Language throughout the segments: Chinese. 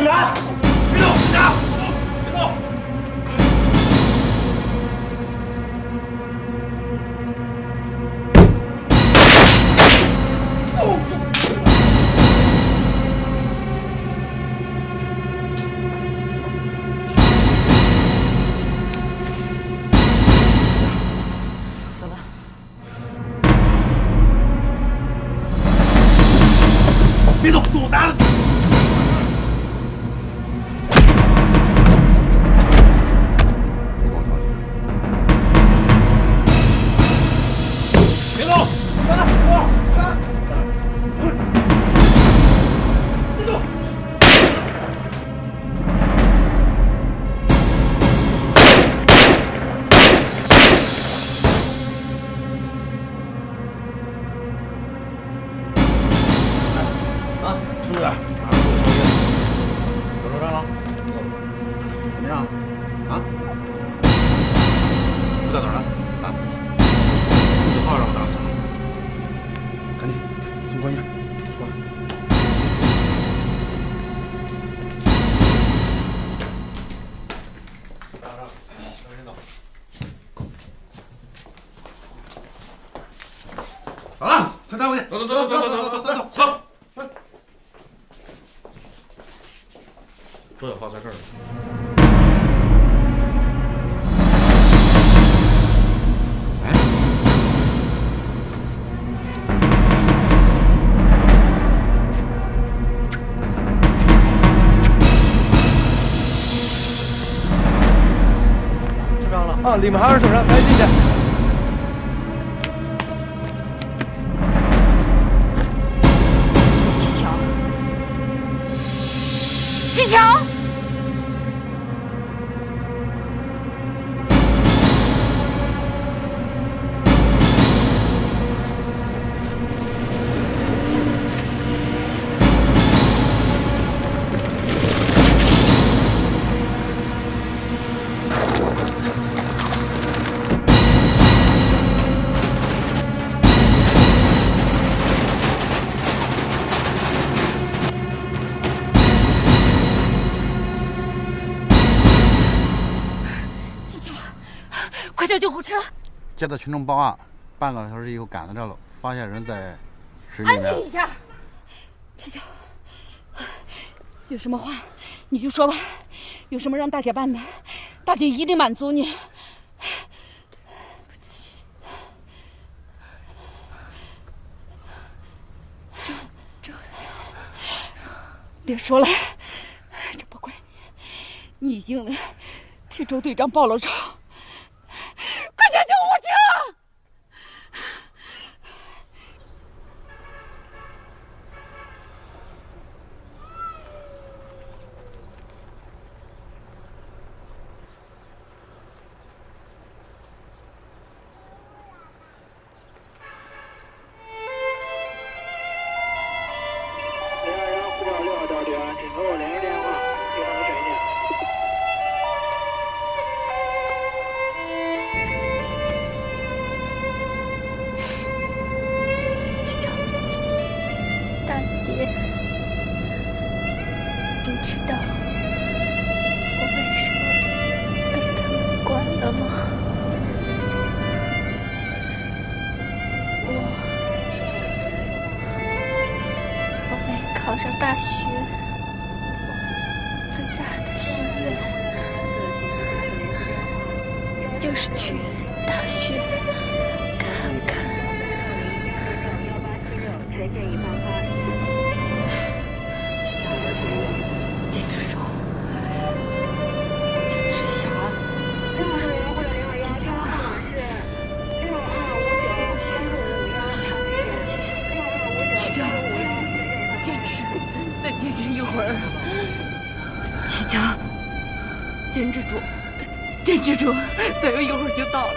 人！别动！别动！别动！死了。别动！我打了你！别跟我吵起来！别动！别动！别动！啊，听着点，我受伤了，怎么样？啊？不在哪儿呢？打死了。这号让我打死了。赶紧送官医院。过来。好了，快带回去。走！走！周小浩在这儿呢。受伤了啊！里面还有人受伤，赶紧进去。七巧，快叫救护车！接到群众报案，半个小时以后赶到这了，发现人在水里面。安静一下，七巧，有什么话你就说吧，有什么让大姐办的，大姐一定满足你。对不起，别说了，这不怪你，你已经替周队长报了仇。快叫救护车！626号到点，请给我联系电话，对方的水电。去叫大姐，你知道我为什么被他们关了吗？我没考上大学，我最大的心愿就是去大学看看。坚持说，坚持一下啊！七巧啊，不行，大姐，七巧，坚持，再坚持一会儿。七巧，坚持住，坚持住，再有一会儿就到了。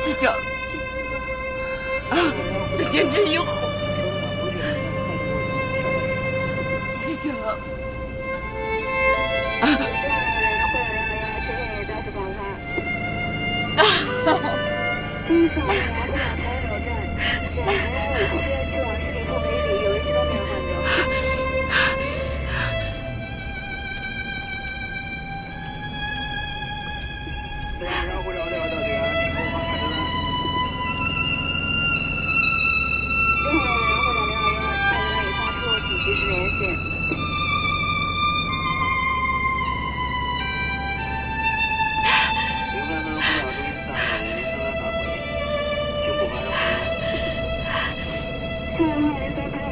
七巧，啊，再坚持一会儿。七巧，救护人员在排